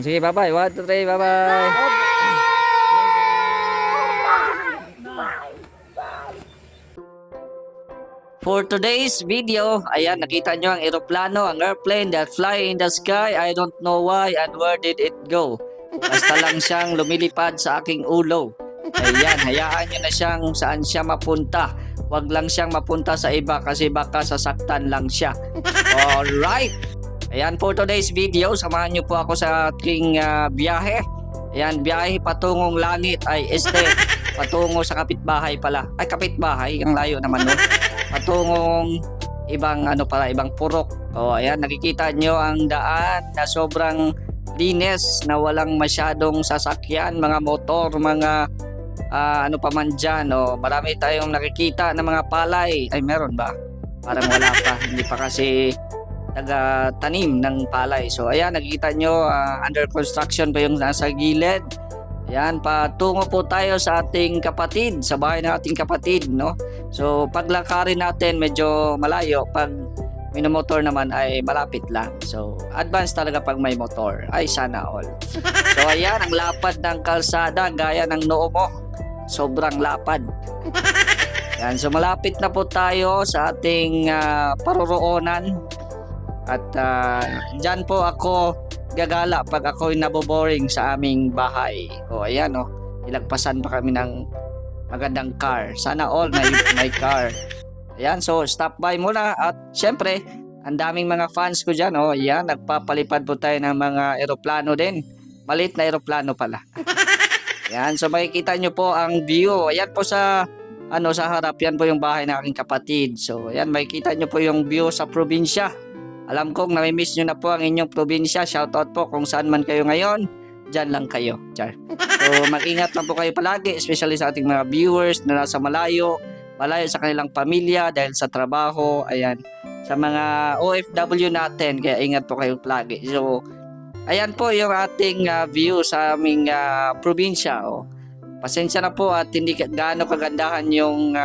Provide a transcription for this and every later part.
Sige, bye-bye. 1, 2, 3, bye-bye. For today's video, ayan, nakita nyo ang eroplano, ang airplane that fly in the sky. I don't know why and where did it go. Basta lang siyang lumilipad sa aking ulo. Ayan, hayaan nyo na siyang saan siya mapunta. Huwag lang siyang mapunta sa iba kasi baka sasaktan lang siya. Alright! Ayan, for today's video, samahan nyo po ako sa aking biyahe. Ayan, biyahe patungong langit ay patungo sa kapitbahay pala. Ay, kapitbahay, ang layo naman nun. Patungong ibang ibang purok. Ayan, nakikita nyo ang daan na sobrang linis na walang masyadong sasakyan, mga motor, mga pa man dyan. Marami tayong nakikita ng mga palay. Ay, meron ba? Parang wala pa. Hindi pa kasi taga-tanim ng palay. So, ayan, nakikita nyo, under construction pa yung nasa gilid. Ayan, patungo po tayo sa ating kapatid, sa bahay ng ating kapatid, no? So, paglakarin natin medyo malayo, pag minomotor naman ay malapit lang. So, advance talaga pag may motor. Ay, sana all. So, ayan, ang lapad ng kalsada, gaya ng noo mo. Sobrang lapad. Ayan, so malapit na po tayo sa ating paroroonan. At dyan po ako gagala pag ako'y naboboring sa aming bahay. Ayan, ilagpasan pa kami ng magandang car. Sana all may car. Ayan, so stop by muna. At syempre, ang daming mga fans ko dyan. Ayan, nagpapalipad po tayo ng mga eroplano din. Maliit na eroplano pala. Ayan, so makikita nyo po ang view. Ayan po sa harap, yan po yung bahay ng aking kapatid. So, ayan, makikita nyo po yung view sa probinsya. Alam kong nami-miss nyo na po ang inyong probinsya. Shoutout po kung saan man kayo ngayon. Diyan lang kayo. Char. So, mag-ingat lang po kayo palagi, especially sa ating mga viewers na nasa malayo sa kanilang pamilya dahil sa trabaho. Ayan, sa mga OFW natin, kaya ingat po kayo palagi. So, ayan po yung ating view sa aming probinsya. Pasensya na po at hindi gaano kagandahan yung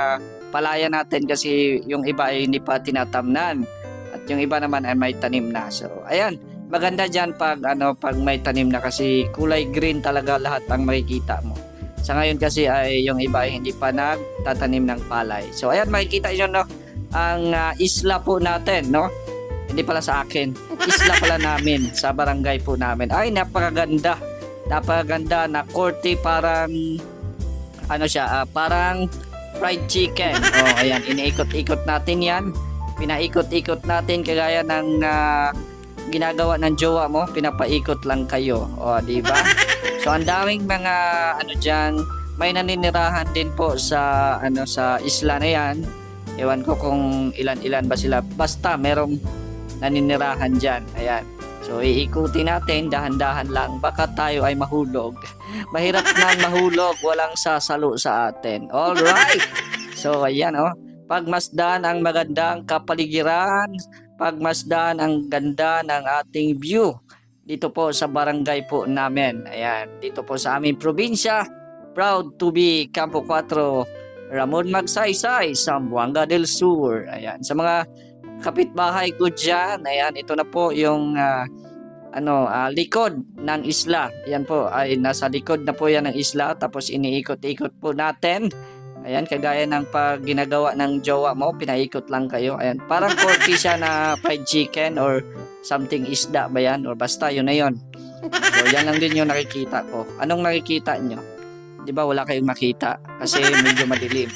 palaya natin kasi yung iba ay hindi pa tinatamnan. At yung iba naman ay may tanim na. So, ayan, maganda dyan pag may tanim na kasi kulay green talaga lahat ang makikita mo. Sa ngayon kasi ay yung iba ay hindi pa nagtatanim ng palay. So, ayan, makikita nyo ang isla po natin, no? Hindi pala sa akin. Isla pala namin sa barangay po namin. Ay, napakaganda. Napakaganda na korte, parang parang fried chicken. Ayan, iniikot-ikot natin yan. Pinaikot-ikot natin kagaya ng ginagawa ng jowa mo, pinapaikot lang kayo. Di ba? So, ang daming mga diyan, may naninirahan din po sa sa isla na yan. Ewan ko kung ilan-ilan ba sila. Basta merong naninirahan diyan. Ayan. So, iikutin natin dahan-dahan lang, baka tayo ay mahulog. Mahirap na mahulog, walang sasalo sa atin. All right. So, ayan pagmasdan ang magandang kapaligiran, pagmasdan ang ganda ng ating view dito po sa barangay po namin. Ayan, dito po sa aming probinsya. Proud to be Campo 4, Ramon Magsaysay, Zamboanga del Sur. Ayan, sa mga kapitbahay ko dyan, ayan, ito na po yung likod ng isla. Ayan po, ay nasa likod na po yan ng isla, tapos iniikot-ikot po natin. Ayan, kagaya ng pag ginagawa ng jowa mo, pinaikot lang kayo. Ayan, parang korte siya na fried chicken or something isda ba yan? Or basta yun na yun. So, yan lang din yung nakikita ko. Anong nakikita nyo? Di ba wala kayong makita? Kasi medyo madilim.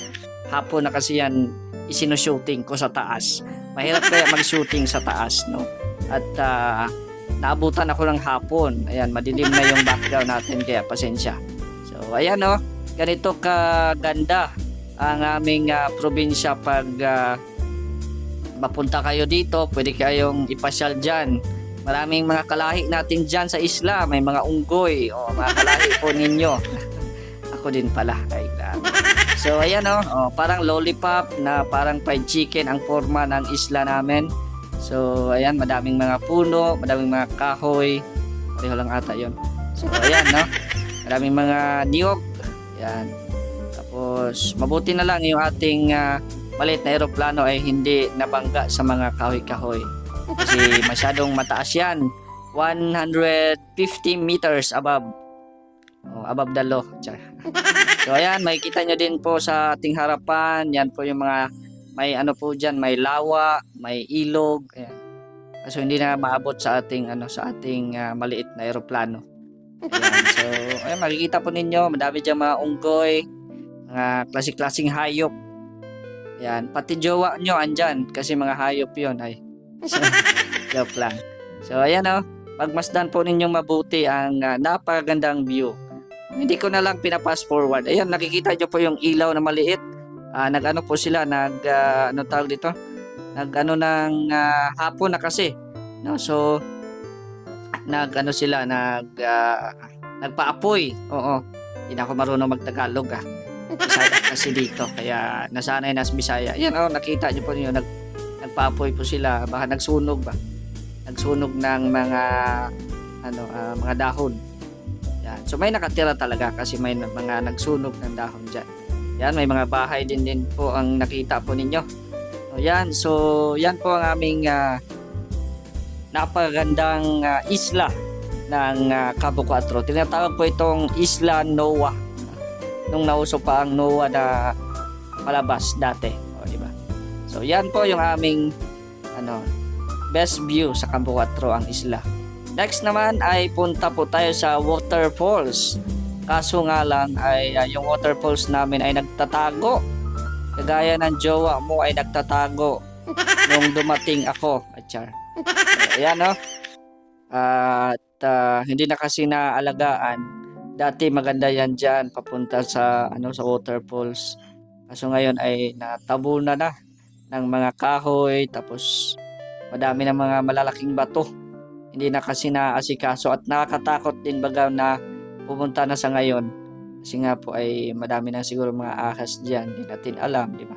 Hapon na kasi yan isinushooting ko sa taas. Mahirap kaya mag-shooting sa taas, no? At naabutan ako ng hapon. Ayan, madilim na yung background natin, kaya pasensya. So, ayan ganito kaganda ang aming probinsya pag mapunta kayo dito. Pwede kayong ipasyal dyan. Maraming mga kalahi natin dyan sa isla. May mga unggoy o mga kalahi po ninyo. Ako din pala. Ay, so ayan parang lollipop na parang fried chicken ang forma ng isla namin. So ayan, madaming mga puno, madaming mga kahoy. Pareho lang ata yun. So ayan maraming mga niyog. Yan. Tapos mabuti na lang yung ating maliit na eroplano ay hindi nabangga sa mga kahoy-kahoy. Kasi masyadong mataas yan. 150 meters above. Above the law. Char. So ayan, makikita nyo din po sa ating harapan. Yan po yung mga, may ano po dyan, may lawa, may ilog. Ayan. So hindi na maabot sa ating maliit na eroplano. Ayan. So ayan, makikita po ninyo, madami dyan mga unggoy, mga klasik-klasing hayop. Ayan, pati jowa nyo andyan kasi mga hayop yun ay. So, joke lang. So ayan pagmasdan po ninyong mabuti ang napakagandang view. Hindi ko na lang pinapass forward. Ayan, nakikita nyo po yung ilaw na maliit. Nag-ano po sila, ano tawag dito? Nag-ano ng hapon na kasi. No? So, nag-ano sila, nagpaapoy. Oo. Hindi na ako marunong magtagalog Bisaya kasi dito. Kaya nasanay na sa Bisaya. Ayan, nakita nyo po niyo, nagpaapoy po sila. Baka nagsunog ba? Nagsunog ng mga dahon. Yan. So may nakatira talaga kasi may mga nagsunog ng dahon dyan. Yan, may mga bahay din po ang nakita po ninyo. So yan po ang aming napagandang isla ng Cabo Cuatro. Tinatawag po itong Isla Noa. Nung nauso pa ang Noa na palabas dati. Diba? So yan po yung aming best view sa Cabo Cuatro, ang isla. Next naman ay punta po tayo sa waterfalls. Kaso nga lang ay yung waterfalls namin ay nagtatago. Kagaya ng jowa mo ay nagtatago nung dumating ako. Achar. So, ayan At hindi na kasi naalagaan. Dati maganda yan dyan papunta sa sa waterfalls. Kaso ngayon ay natabunan na ng mga kahoy, tapos madami ng mga malalaking bato. Hindi na kasi naasikaso at nakakatakot din baga na pumunta na sa ngayon. Kasi nga po ay madami na siguro mga ahas dyan. Hindi natin alam, di ba?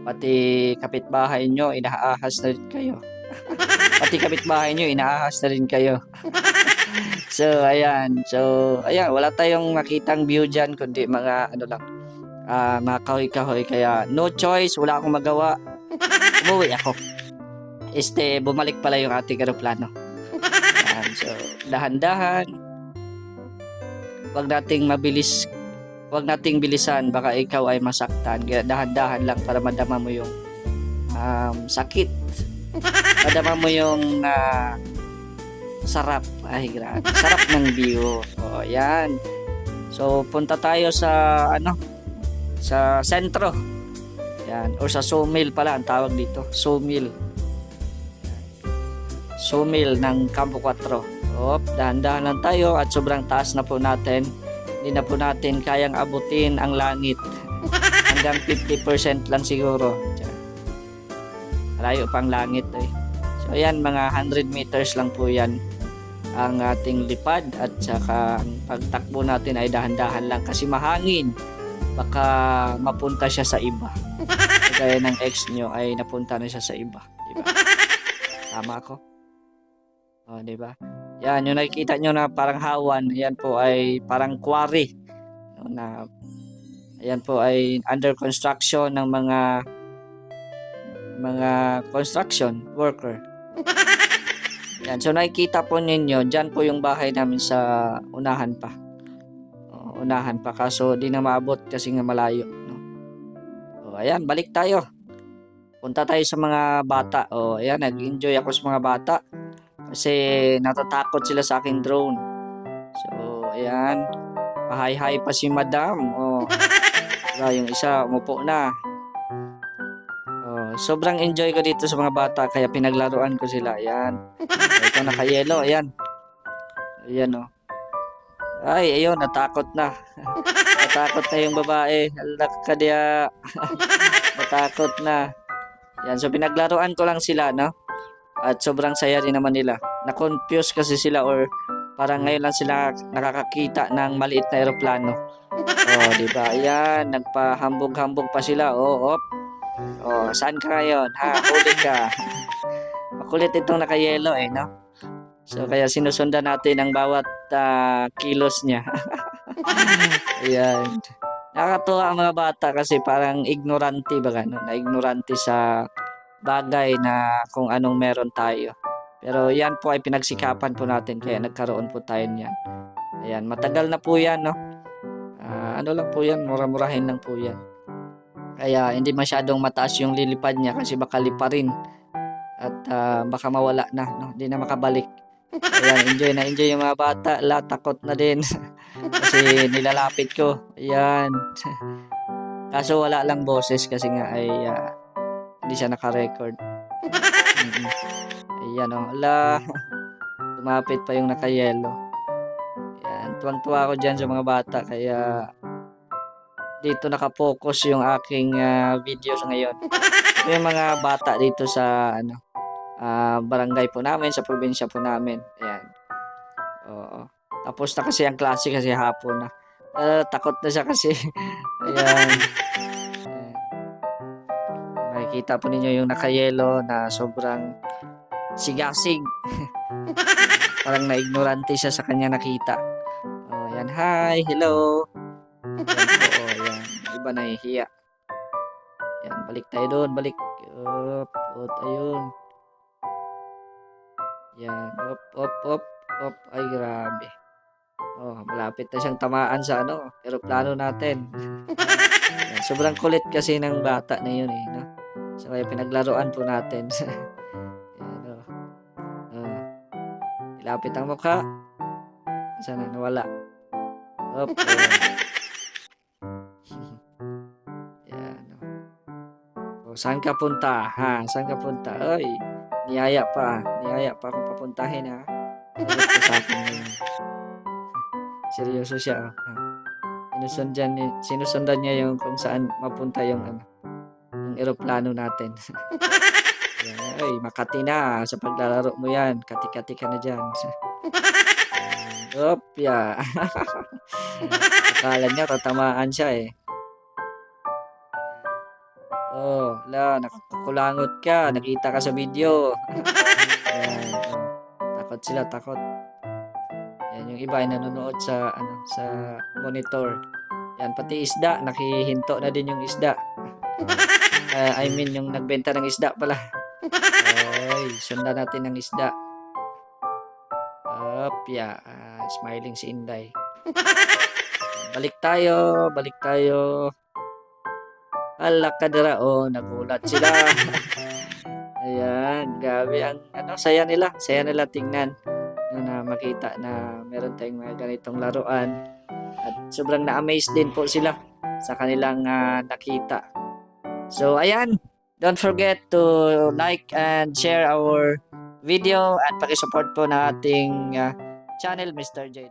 Pati kapitbahay nyo, inaahas na rin kayo. Pati kapitbahay nyo, inaahas na rin kayo. So, ayan. Wala tayong makitang view dyan, kundi mga mga kahoy-kahoy. Kaya no choice, wala akong magawa. Umuwi ako. Bumalik pala yung ating aeroplano. So, dahan-dahan. Huwag nating bilisan, baka ikaw ay masaktan. Kaya dahan-dahan lang para madama mo yung sakit. Madama mo yung sarap. Ay, grabe. Sarap ng view. Yan. So, punta tayo sa sa sentro. Yan. Or sa sawmill pala ang tawag dito. Sawmill ng Cabo Cuatro. Dahan-dahan lang tayo at sobrang taas na po natin. Hindi na po natin kayang abutin ang langit. Hanggang 50% lang siguro. Malayo pang langit So ayan, mga 100 meters lang po yan ang ating lipad at saka ang pagtakbo natin ay dahan-dahan lang kasi mahangin. Baka mapunta siya sa iba. Kaya ng ex nyo ay napunta na siya sa iba. Diba? Tama ako? Diba? Yan, yung nakikita nyo na parang hawan, yan po ay parang quarry. Ayan po ay under construction ng mga construction worker. Yan, so nakikita po ninyo, dyan po yung bahay namin sa unahan pa. Unahan pa, kaso di na maabot kasi nga malayo. Ayan, balik tayo. Punta tayo sa mga bata. Ayan, nag-enjoy ako sa mga bata. Kasi natatakot sila sa aking drone. So, ayan. Pahay-hay pa si madam. Yung isa, umupo na. Sobrang enjoy ko dito sa mga bata. Kaya pinaglaruan ko sila. Ayan. Ito naka-yellow. Ayan. Ayan Ay, ayun. Natakot na. Natakot na yung babae. Alak ka diya. Natakot na. Ayan. So, pinaglaruan ko lang sila, At sobrang saya rin naman nila. Na-confuse kasi sila or parang ngayon lang sila nakakakita ng maliit na eroplano. Diba? Ayan, nagpahambog-hambog pa sila. Saan ka ngayon? Huli ka. Makulit itong naka-yellow So, kaya sinusundan natin ang bawat kilos niya. Ayan. Nakakatuwa ang mga bata kasi parang ignorante ba Na ignorante sa bagay na kung anong meron tayo. Pero yan po ay pinagsikapan po natin kaya nagkaroon po tayo niyan. Ayan, matagal na po yan, no? Ano lang po yan, mura-murahin lang po yan. Kaya hindi masyadong mataas yung lilipad niya kasi baka liparin at baka mawala na, no? Hindi na makabalik. Ayan, enjoy na enjoy yung mga bata. Takot na din kasi nilalapit ko. Ayan. Kaso wala lang boses kasi nga ay hindi siya naka-record. Mm-mm. Ayan, oh. Ala, lumapit pa yung naka-yellow. Ayan, tuwang-tuwa ako dyan sa mga bata kaya dito nakapokus yung aking videos ngayon. Ito yung mga bata dito sa barangay po namin, sa probinsya po namin. Ayan. Oo. Tapos na kasi ang klase kasi hapon na. Takot na siya kasi. Ayan. Ayan. Makikita po ninyo yung naka-yellow na sobrang sigasig. Parang na-ignorante siya sa kanya nakita. Oh, ayan. Hi, hello. Ayan po, oh, ayan. Iba nahihiya. Ayan, balik tayo doon, balik. Up, ayun. Ayan, up. Ay, grabe. Oh, malapit na siyang tamaan sa eroplano natin. Ayan, sobrang kulit kasi ng bata na yun eh, no? So, kaya pinaglaruan po natin. Ayan, oh. Oh. Ilapit ang mukha. Saan na? Nawala. Up, ayan. Oh, saan ka punta? Ha? Saan ka punta? Ay, niyaya pa. Niyaya pa akong papuntahin ha. Sagot ko sa akin ngayon. Seryoso siya. Oh. Sinusundan niya yung kung saan mapunta yung eroplano natin. Yan, ay, Makati na sa paglalaro mo yan. Kati-kati ka na dyan. Opya. Akala niya tatamaan siya eh. Oh, nakakulangot ka. Nakita ka sa video. Yan, oh. Takot sila, takot. Yan, yung iba ay nanonood sa monitor. Yan, pati isda, nakihinto na din yung isda. I mean, yung nagbenta ng isda pala. Oy, sundan natin ng isda. Opya, smiling si Inday. Balik tayo. Ala kadara, oh, nagulat sila. Ayan, grabe ang saya nila tingnan. Na makita na meron tayong mga ganitong laruan. At sobrang na-amaze din po sila sa kanilang nakita. So, ayan. Don't forget to like and share our video at pakisupport po na ating channel, Mr. J.